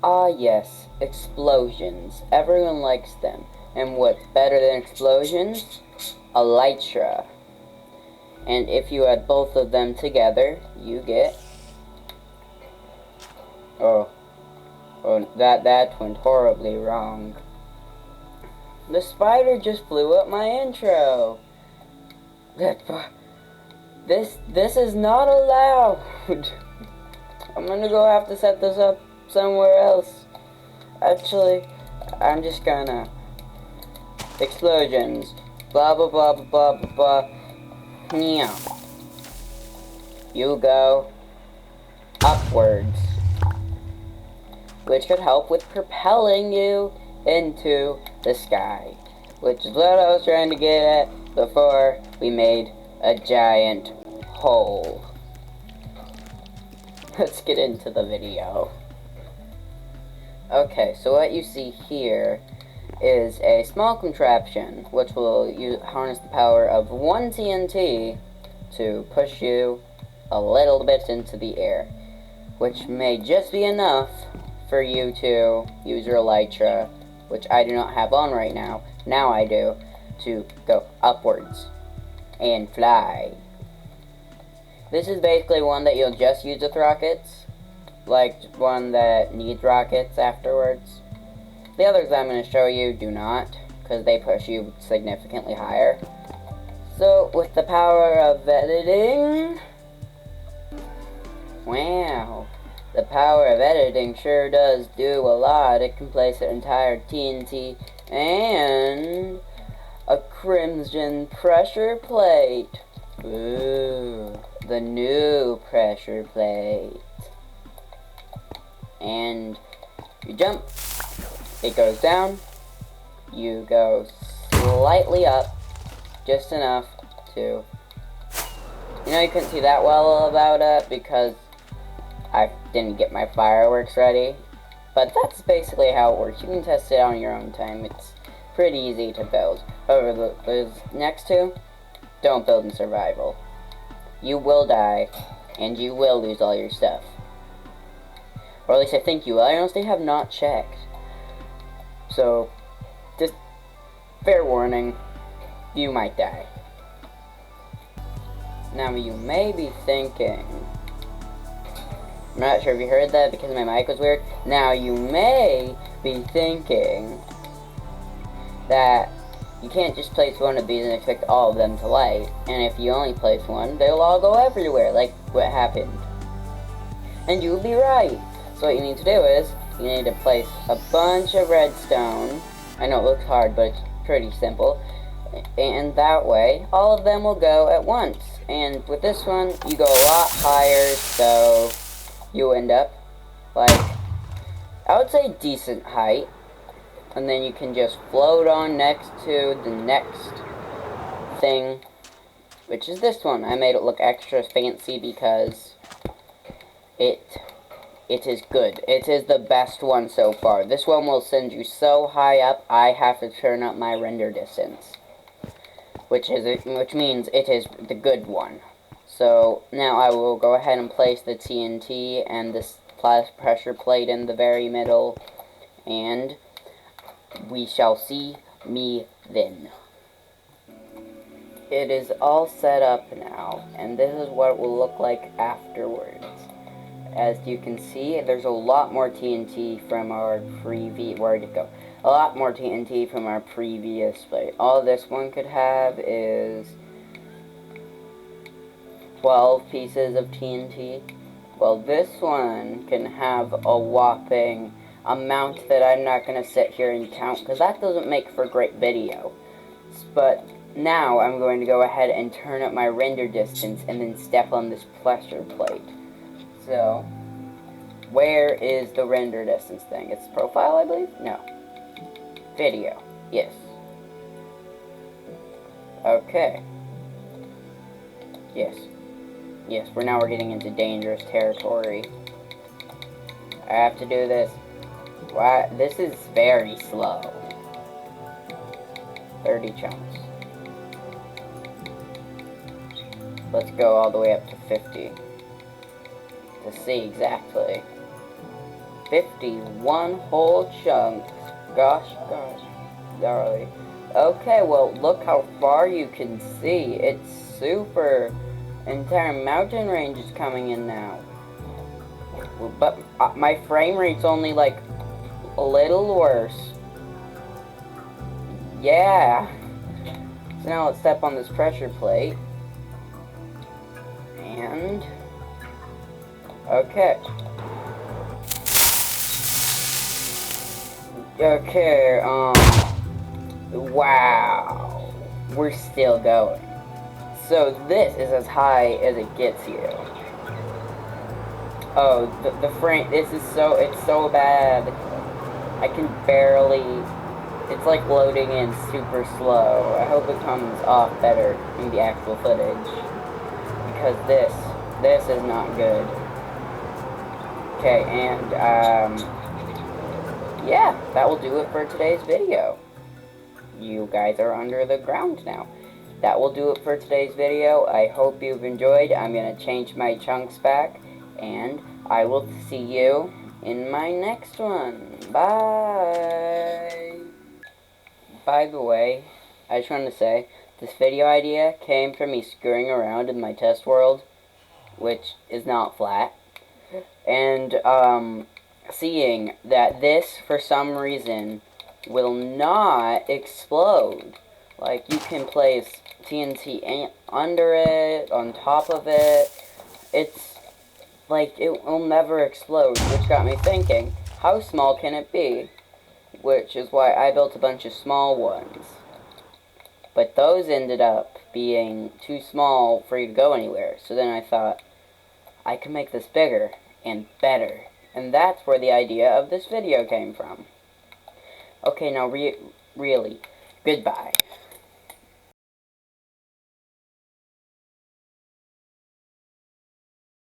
Ah yes, explosions. Everyone likes them. And what's better than explosions? Elytra. And if you add both of them together, you get... Oh, that went horribly wrong. The spider just blew up my intro. This is not allowed. I'm gonna go have to set this up somewhere else. Actually, I'm just gonna... Explosions. Blah blah blah blah blah blah blah. Yeah. You go upwards, which could help with propelling you into the sky, which is what I was trying to get at before we made a giant hole. Let's get into the video. Okay, so what you see here is a small contraption which will harness the power of one TNT to push you a little bit into the air, which may just be enough for you to use your Elytra, which I do not have on right now. Now I do, to go upwards and fly. This is basically one that you'll just use with rockets, like one that needs rockets afterwards. The others I'm going to show you do not, because they push you significantly higher. So, with the power of editing... Wow. The power of editing sure does do a lot. It can place an entire TNT and a crimson pressure plate. Ooh, the new pressure plate. And you jump. It goes down, you go slightly up, just enough to... You couldn't see that well about it because I didn't get my fireworks ready. But that's basically how it works. You can test it on your own time. It's pretty easy to build. However, those next two, don't build in survival. You will die, and you will lose all your stuff. Or at least I think you will. I honestly have not checked. So, just fair warning, you might die. Now you may be thinking, I'm not sure if you heard that because my mic was weird. Now you may be thinking that you can't just place one of these and expect all of them to light. And if you only place one, they'll all go everywhere, like what happened. And you'll be right. So what you need to do is, you need to place a bunch of redstone. I know it looks hard, but it's pretty simple. And that way, all of them will go at once. And with this one, you go a lot higher, so you end up, like, I would say decent height. And then you can just float on next to the next thing, which is this one. I made it look extra fancy because it is good. It is the best one so far. This one will send you so high up, I have to turn up my render distance. Which means it is the good one. So, now I will go ahead and place the TNT and this pressure plate in the very middle. And we shall see me then. It is all set up now, and this is what it will look like afterwards. As you can see, there's a lot more TNT from our previous... Where'd it go? A lot more TNT from our previous plate. All this one could have is 12 pieces of TNT. Well, this one can have a whopping amount that I'm not going to sit here and count, because that doesn't make for great video. But now I'm going to go ahead and turn up my render distance and then step on this pressure plate. So, where is the render distance thing? It's profile, I believe? No. Video. Yes. Okay. Yes. Yes, we're getting into dangerous territory. I have to do this. Why? This is very slow. 30 chunks. Let's go all the way up to 50. To see exactly. 51 whole chunks. Gosh, golly. Okay, well, look how far you can see. It's super. Entire mountain range is coming in now. But my frame rate's only like a little worse. Yeah. So now let's step on this pressure plate. And okay. Okay, wow. We're still going. So this is as high as it gets you. Oh, the frame, it's so bad. I can barely, it's like loading in super slow. I hope it comes off better in the actual footage. Because this is not good. Okay, and, yeah, that will do it for today's video. You guys are under the ground now. That will do it for today's video. I hope you've enjoyed. I'm going to change my chunks back, and I will see you in my next one. Bye! By the way, I just wanted to say, this video idea came from me screwing around in my test world, which is not flat, and, seeing that this, for some reason, will not explode. Like, you can place TNT under it, on top of it. It's like, it will never explode, which got me thinking, how small can it be? Which is why I built a bunch of small ones. But those ended up being too small for you to go anywhere. So then I thought, I can make this bigger and better. And that's where the idea of this video came from. Okay, now really, goodbye.